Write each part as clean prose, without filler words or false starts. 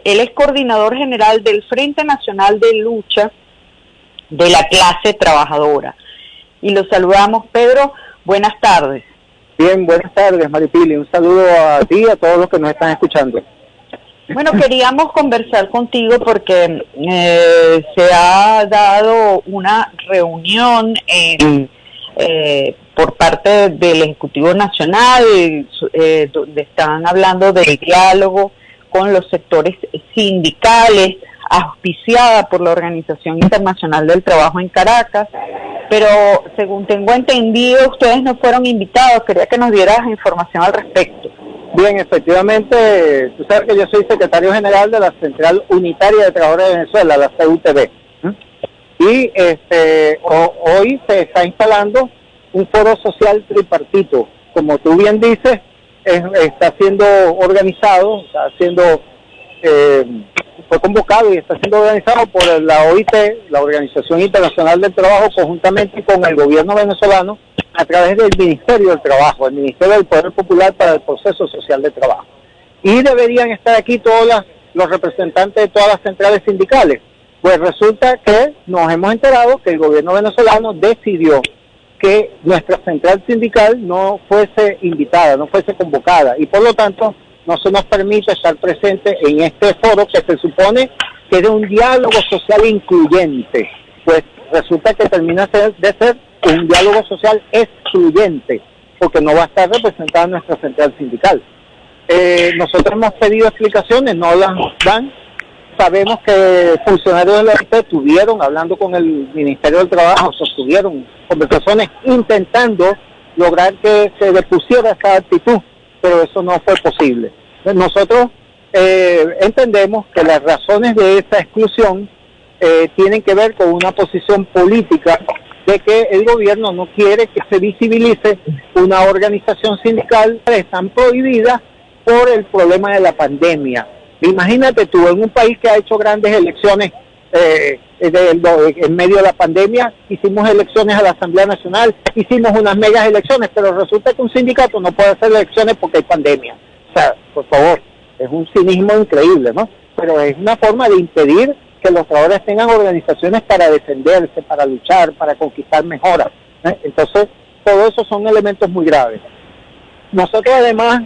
Él es coordinador general del Frente Nacional de Lucha de la Clase Trabajadora. Y lo saludamos. Pedro, buenas tardes. Bien, buenas tardes, Maripili. Un saludo a ti y a todos los que nos están escuchando. Bueno, queríamos conversar contigo porque se ha dado una reunión por parte del Ejecutivo Nacional, donde están hablando del diálogo con los sectores sindicales, auspiciada por la Organización Internacional del Trabajo en Caracas, pero según tengo entendido, ustedes no fueron invitados. Quería que nos dieras información al respecto. Bien, efectivamente, tú sabes que yo soy secretario general de la Central Unitaria de Trabajadores de Venezuela, la CUTV. Y hoy se está instalando un foro social tripartito. Como tú bien dices, está siendo organizado, fue convocado y está siendo organizado por la OIT, la Organización Internacional del Trabajo, conjuntamente con el gobierno venezolano, a través del Ministerio del Trabajo, el Ministerio del Poder Popular para el Proceso Social de Trabajo. Y deberían estar aquí todos los representantes de todas las centrales sindicales. Pues resulta que nos hemos enterado que el gobierno venezolano decidió que nuestra central sindical no fuese invitada, no fuese convocada, y por lo tanto no se nos permite estar presente en este foro que se supone que es un diálogo social incluyente. Pues resulta que termina de ser un diálogo social excluyente, porque no va a estar representada nuestra central sindical. Nosotros hemos pedido explicaciones, no las dan. Sabemos que funcionarios de la OIT estuvieron hablando con el Ministerio del Trabajo, sostuvieron conversaciones intentando lograr que se depusiera esa actitud, pero eso no fue posible. Nosotros entendemos que las razones de esa exclusión tienen que ver con una posición política de que el gobierno no quiere que se visibilice una organización sindical que están prohibidas por el problema de la pandemia. Imagínate tú, en un país que ha hecho grandes elecciones en medio de la pandemia, hicimos elecciones a la Asamblea Nacional, hicimos unas megas elecciones, pero resulta que un sindicato no puede hacer elecciones porque hay pandemia. O sea, por favor, es un cinismo increíble, ¿no? Pero es una forma de impedir que los trabajadores tengan organizaciones para defenderse, para luchar, para conquistar mejoras, ¿eh? Entonces, todo eso son elementos muy graves. Nosotros además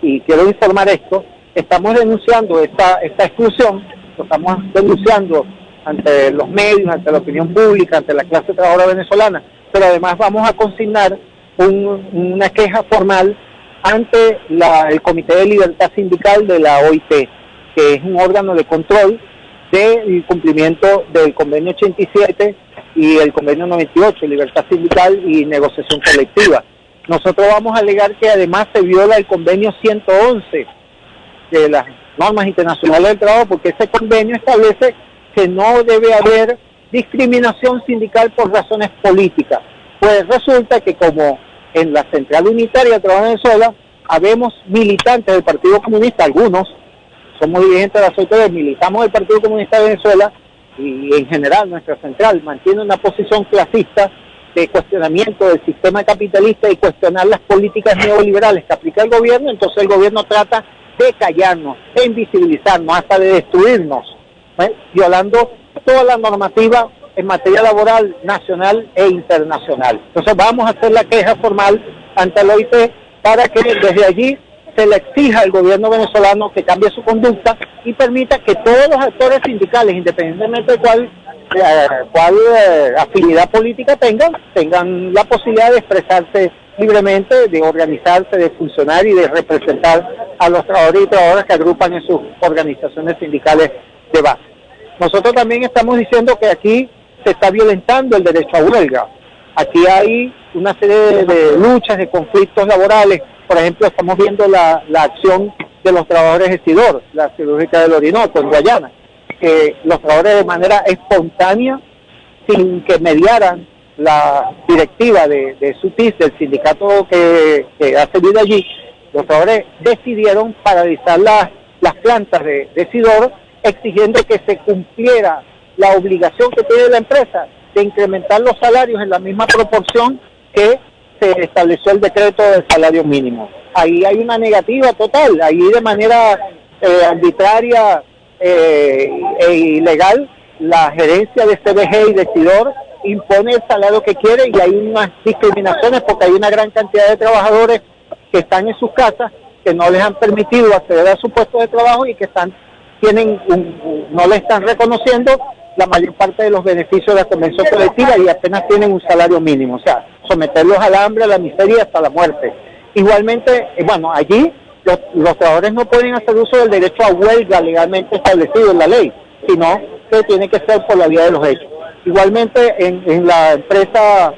y quiero informar esto, estamos denunciando esta exclusión, lo estamos denunciando ante los medios, ante la opinión pública, ante la clase trabajadora venezolana, pero además vamos a consignar una queja formal ante el Comité de Libertad Sindical de la OIT, que es un órgano de control del cumplimiento del convenio 87 y el convenio 98, libertad sindical y negociación colectiva. Nosotros vamos a alegar que además se viola el convenio 111 de las normas internacionales del trabajo, porque ese convenio establece que no debe haber discriminación sindical por razones políticas. Pues resulta que como en la Central Unitaria de Trabajo de Venezuela habemos militantes del Partido Comunista, algunos somos dirigentes de la CUTV, militamos del Partido Comunista de Venezuela, y en general nuestra central mantiene una posición clasista de cuestionamiento del sistema capitalista y cuestionar las políticas neoliberales que aplica el gobierno. Entonces el gobierno trata de callarnos, de invisibilizarnos, hasta de destruirnos, violando toda la normativa en materia laboral nacional e internacional. Entonces vamos a hacer la queja formal ante la OIT para que desde allí se le exija al gobierno venezolano que cambie su conducta y permita que todos los actores sindicales, independientemente de cuál afinidad política tengan la posibilidad de expresarse libremente, de organizarse, de funcionar y de representar a los trabajadores y trabajadoras que agrupan en sus organizaciones sindicales de base. Nosotros también estamos diciendo que aquí se está violentando el derecho a huelga. Aquí hay una serie de luchas, de conflictos laborales. Por ejemplo, estamos viendo la acción de los trabajadores de SIDOR, la Siderúrgica del Orinoco, en Guayana, que los trabajadores de manera espontánea, sin que mediaran la directiva de SUTIS, del sindicato que hace vida allí, los trabajadores decidieron paralizar las plantas de SIDOR, exigiendo que se cumpliera la obligación que tiene la empresa de incrementar los salarios en la misma proporción que se estableció el decreto del salario mínimo. Ahí hay una negativa total, ahí de manera arbitraria e ilegal, la gerencia de CBG y de Sidor impone el salario que quiere, y hay unas discriminaciones porque hay una gran cantidad de trabajadores que están en sus casas, que no les han permitido acceder a su puesto de trabajo y que no le están reconociendo la mayor parte de los beneficios de la convención colectiva, y apenas tienen un salario mínimo, o sea, someterlos al hambre, a la miseria y hasta la muerte. Igualmente, bueno, allí los trabajadores no pueden hacer uso del derecho a huelga legalmente establecido en la ley, sino que tiene que ser por la vía de los hechos. Igualmente en la empresa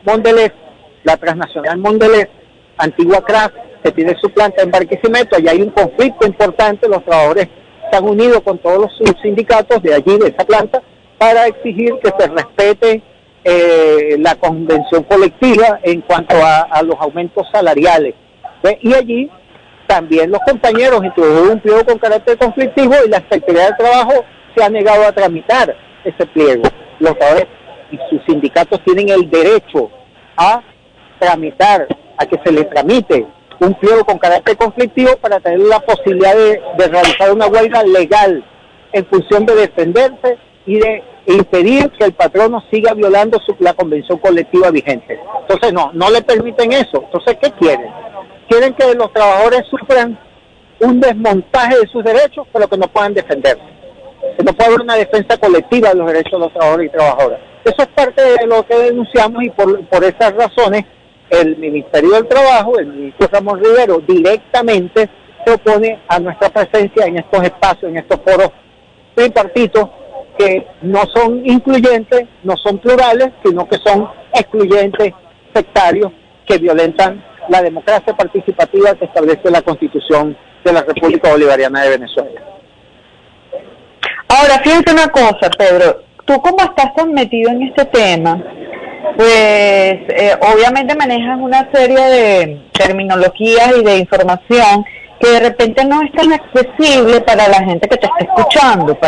Mondelez, la transnacional Mondelez, antigua Kraft, que tiene su planta en Barquisimeto, allá hay un conflicto importante, los trabajadores se han unido con todos los sindicatos de allí, de esa planta, para exigir que se respete la convención colectiva en cuanto a los aumentos salariales. Y allí también los compañeros introdujeron un pliego con carácter conflictivo y la Secretaría de Trabajo se ha negado a tramitar ese pliego. Los trabajadores y sus sindicatos tienen el derecho a tramitar, a que se les tramite un pliego con carácter conflictivo para tener la posibilidad de realizar una huelga legal en función de defenderse y de impedir que el patrono siga violando la convención colectiva vigente. Entonces no le permiten eso. Entonces, ¿qué quieren? Quieren que los trabajadores sufran un desmontaje de sus derechos, pero que no puedan defenderse. Que no pueda haber una defensa colectiva de los derechos de los trabajadores y trabajadoras. Eso es parte de lo que denunciamos, y por esas razones el Ministerio del Trabajo, el ministro Ramón Rivero, directamente se opone a nuestra presencia en estos espacios, en estos foros tripartitos, que no son incluyentes, no son plurales, sino que son excluyentes, sectarios, que violentan la democracia participativa que establece la Constitución de la República Bolivariana de Venezuela. Ahora, fíjate una cosa, Pedro, tú como estás tan metido en este tema, pues obviamente manejas una serie de terminologías y de información que de repente no es tan accesible para la gente que te está escuchando,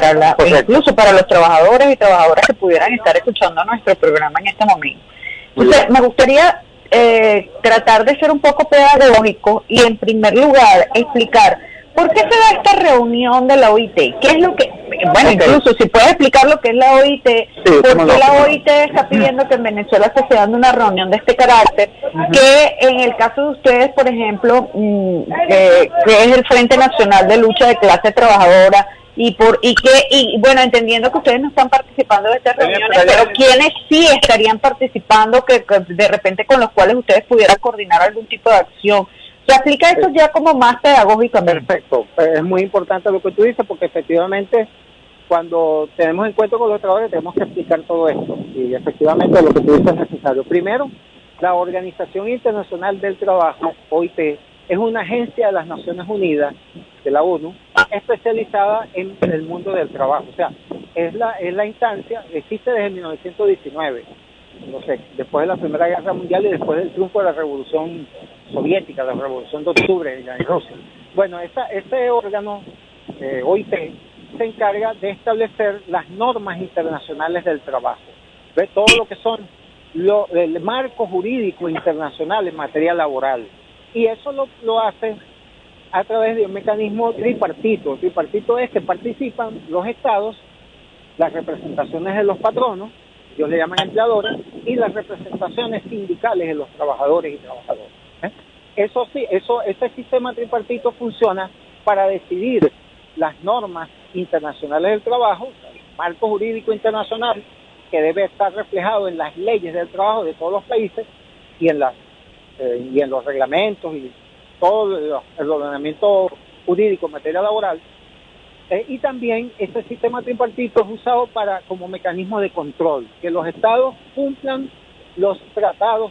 incluso para los trabajadores y trabajadoras que pudieran estar escuchando nuestro programa en este momento. Entonces, me gustaría tratar de ser un poco pedagógico y, en primer lugar, explicar por qué se da esta reunión de la OIT. ¿Qué es lo que, incluso si puedes explicar lo que es la OIT, por qué la OIT está pidiendo que en Venezuela se esté dando una reunión de este carácter, que en el caso de ustedes, por ejemplo, que es el Frente Nacional de Lucha de Clase Trabajadora, y bueno, entendiendo que ustedes no están participando de estas reuniones, pero ¿quiénes sí estarían participando, que de repente con los cuales ustedes pudieran coordinar algún tipo de acción? Se aplica esto ya como más pedagógicamente. Perfecto, es muy importante lo que tú dices, porque efectivamente cuando tenemos encuentro con los trabajadores tenemos que explicar todo esto, y efectivamente lo que tú dices es necesario. Primero, la Organización Internacional del Trabajo, OIT, es una agencia de las Naciones Unidas, de la ONU, especializada en el mundo del trabajo. O sea, es la instancia, existe desde 1919, no sé, después de la Primera Guerra Mundial y después del triunfo de la Revolución Soviética, la Revolución de Octubre en Rusia. Bueno, este órgano, OIT, se encarga de establecer las normas internacionales del trabajo, de todo lo que son el marco jurídico internacional en materia laboral. Y eso lo hace a través de un mecanismo tripartito. Tripartito es que participan los estados, las representaciones de los patronos, ellos le llaman empleadores, y las representaciones sindicales de los trabajadores y trabajadoras. Eso sí, este sistema tripartito funciona para decidir las normas internacionales del trabajo, el marco jurídico internacional que debe estar reflejado en las leyes del trabajo de todos los países y en los reglamentos y todo el ordenamiento jurídico en materia laboral. Y también este sistema tripartito es usado como mecanismo de control, que los estados cumplan los tratados,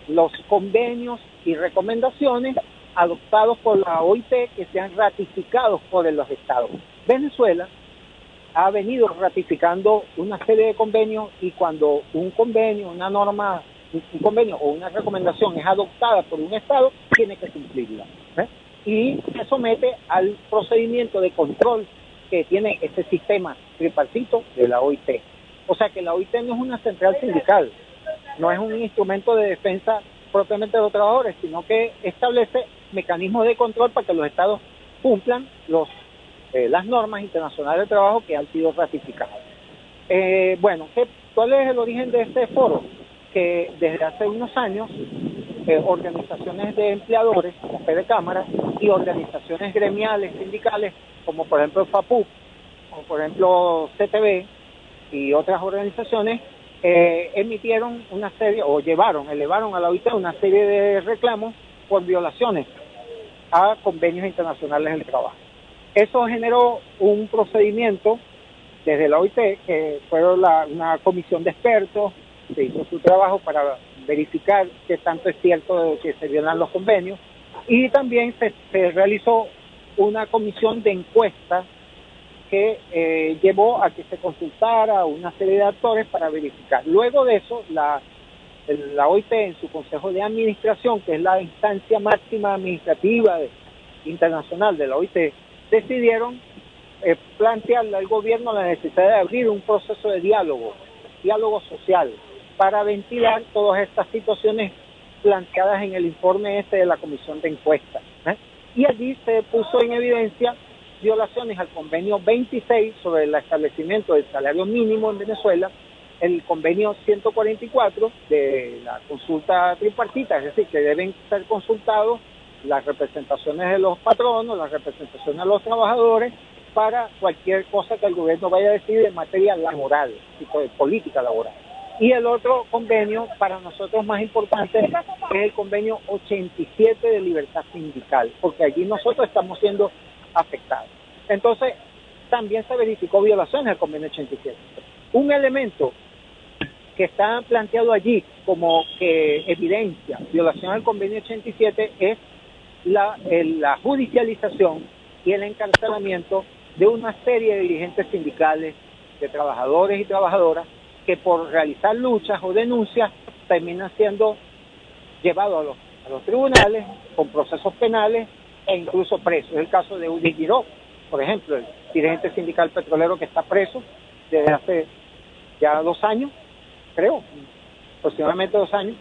los convenios y recomendaciones adoptados por la OIT, que sean ratificados por los estados. Venezuela ha venido ratificando una serie de convenios, y cuando un convenio, una norma, un convenio o una recomendación es adoptada por un estado, tiene que cumplirla. Y se somete al procedimiento de control que tiene este sistema tripartito de la OIT. O sea que la OIT no es una central sindical, no es un instrumento de defensa propiamente de los trabajadores, sino que establece mecanismos de control para que los estados cumplan las normas internacionales de trabajo que han sido ratificadas. ¿Cuál es el origen de este foro? Que desde hace unos años organizaciones de empleadores, la Fede Cámara, y organizaciones gremiales, sindicales, como por ejemplo FAPUC, como por ejemplo CTB y otras organizaciones, emitieron una serie, o elevaron a la OIT una serie de reclamos por violaciones a convenios internacionales del trabajo. Eso generó un procedimiento desde la OIT, que fue una comisión de expertos, se hizo su trabajo para verificar qué tanto es cierto que se violan los convenios, y también se realizó una comisión de encuesta que llevó a que se consultara a una serie de actores para verificar. Luego de eso, la OIT en su Consejo de Administración, que es la instancia máxima administrativa internacional de la OIT, decidieron plantearle al gobierno la necesidad de abrir un proceso de diálogo social, para ventilar todas estas situaciones planteadas en el informe de la comisión de encuesta. Y allí se puso en evidencia violaciones al convenio 26 sobre el establecimiento del salario mínimo en Venezuela, el convenio 144 de la consulta tripartita, es decir, que deben ser consultados las representaciones de los patronos, las representaciones de los trabajadores, para cualquier cosa que el gobierno vaya a decidir en materia laboral, tipo de política laboral. Y el otro convenio, para nosotros más importante, es el convenio 87 de libertad sindical, porque allí nosotros estamos siendo afectados. Entonces, también se verificó violaciones al convenio 87. Un elemento que está planteado allí como que evidencia violación al convenio 87 es la judicialización y el encarcelamiento de una serie de dirigentes sindicales, de trabajadores y trabajadoras, que por realizar luchas o denuncias terminan siendo llevados a los tribunales con procesos penales e incluso presos. Es el caso de Uli Giró, por ejemplo, el dirigente sindical petrolero que está preso desde hace ya 2 años, creo, aproximadamente 2 años,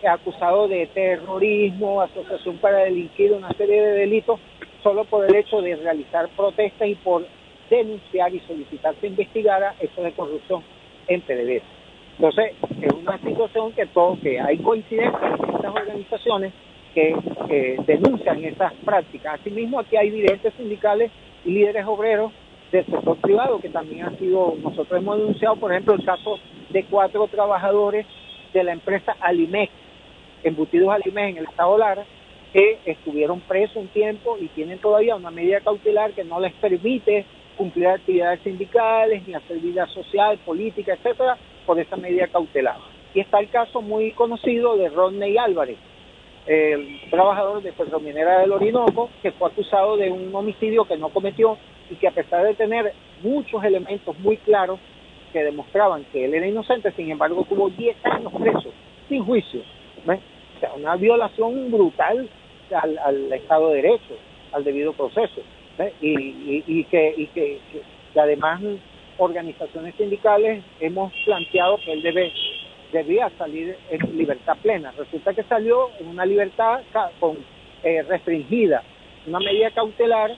acusado de terrorismo, asociación para delinquir, una serie de delitos, solo por el hecho de realizar protestas y por denunciar y solicitar que investigara hechos de corrupción en PDVSA. Entonces, es una situación que hay coincidencia en estas organizaciones que denuncian esas prácticas. Asimismo, aquí hay dirigentes sindicales y líderes obreros del sector privado que también han sido, nosotros hemos denunciado, por ejemplo, el caso de 4 trabajadores de la empresa Alimex, embutidos Alimex en el estado Lara, que estuvieron presos un tiempo y tienen todavía una medida cautelar que no les permite cumplir actividades sindicales, ni hacer vida social, política, etcétera, por esa medida cautelar. Y está el caso muy conocido de Rodney Álvarez, el trabajador de Petrominera del Orinoco, que fue acusado de un homicidio que no cometió y que, a pesar de tener muchos elementos muy claros que demostraban que él era inocente, sin embargo tuvo 10 años preso, sin juicio. ¿Ves? O sea, una violación brutal al Estado de Derecho, al debido proceso. Y que además organizaciones sindicales hemos planteado que él debía salir en libertad plena. Resulta que salió en una libertad restringida, una medida cautelar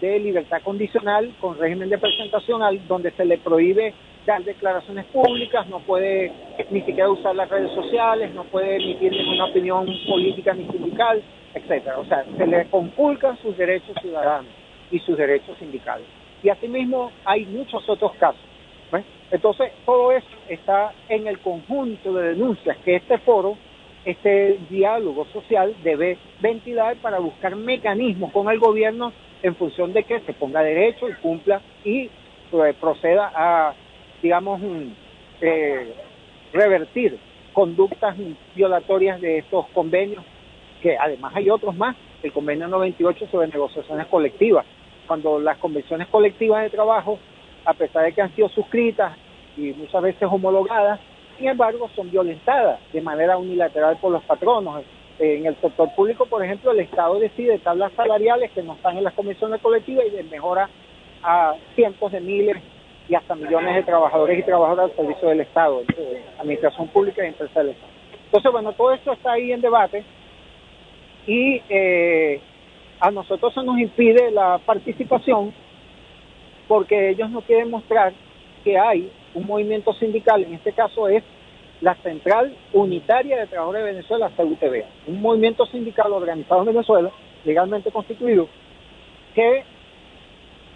de libertad condicional con régimen de presentación, donde se le prohíbe dar declaraciones públicas, no puede ni siquiera usar las redes sociales, no puede emitir ninguna opinión política ni sindical, etcétera. O sea, se le conculcan sus derechos ciudadanos y sus derechos sindicales. Y asimismo hay muchos otros casos. ¿Ves? Entonces, todo eso está en el conjunto de denuncias que este foro, este diálogo social debe ventilar para buscar mecanismos con el gobierno en función de que se ponga derecho y cumpla y proceda a, digamos, revertir conductas violatorias de estos convenios, que además hay otros más, el convenio 98 sobre negociaciones colectivas, cuando las convenciones colectivas de trabajo, a pesar de que han sido suscritas y muchas veces homologadas, sin embargo son violentadas de manera unilateral por los patronos. En el sector público, por ejemplo, el Estado decide tablas salariales que no están en las convenciones colectivas y mejora a cientos de miles y hasta millones de trabajadores y trabajadoras al servicio del Estado, administración pública y empresa del Estado. Entonces, bueno, todo esto está ahí en debate y a nosotros se nos impide la participación porque ellos no quieren mostrar que hay un movimiento sindical, en este caso es la Central Unitaria de Trabajadores de Venezuela, CUTV, un movimiento sindical organizado en Venezuela, legalmente constituido, que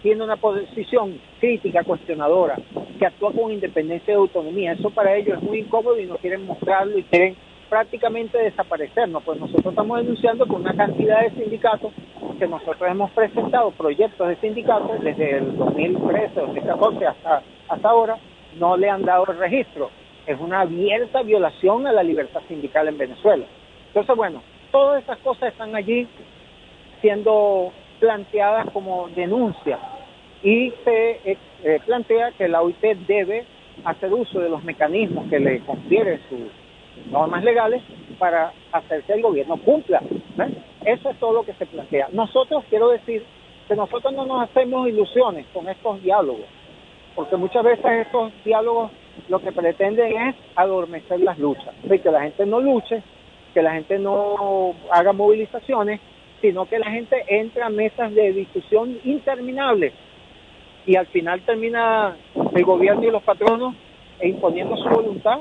tiene una posición crítica, cuestionadora, que actúa con independencia y autonomía. Eso para ellos es muy incómodo y no quieren mostrarlo y quieren prácticamente desaparecernos. Pues nosotros estamos denunciando con una cantidad de sindicatos que nosotros hemos presentado, proyectos de sindicatos desde el 2013, 2014 hasta ahora, no le han dado el registro. Es una abierta violación a la libertad sindical en Venezuela. Entonces, bueno, todas esas cosas están allí siendo planteadas como denuncias y se plantea que la OIT debe hacer uso de los mecanismos que le confieren sus normas legales para hacer que el gobierno cumpla. ¿Ves? Eso es todo lo que se plantea. Nosotros, quiero decir, que nosotros no nos hacemos ilusiones con estos diálogos, porque muchas veces estos diálogos lo que pretenden es adormecer las luchas, que la gente no luche, que la gente no haga movilizaciones, sino que la gente entra a mesas de discusión interminables y al final termina el gobierno y los patronos imponiendo su voluntad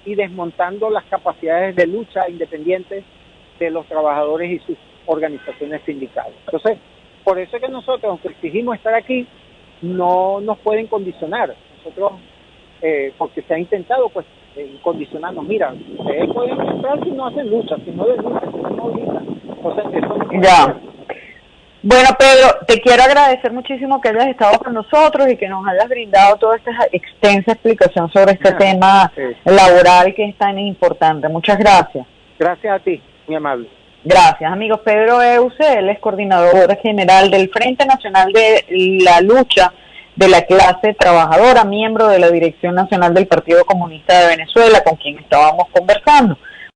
y desmontando las capacidades de lucha independientes de los trabajadores y sus organizaciones sindicales. Entonces, por eso es que nosotros, aunque exigimos estar aquí, no nos pueden condicionar. Nosotros, porque se ha intentado pues condicionarnos, mira, ustedes pueden entrar si no hacen lucha, si no denuncian, si no movilizan. Entonces, eso no ya. Bueno, Pedro, te quiero agradecer muchísimo que hayas estado con nosotros y que nos hayas brindado toda esta extensa explicación sobre este tema laboral que es tan importante. Muchas gracias. Gracias a ti, muy amable. Gracias, amigos. Pedro Euse, él es coordinador general del Frente Nacional de la Lucha de la Clase Trabajadora, miembro de la Dirección Nacional del Partido Comunista de Venezuela, con quien estábamos conversando.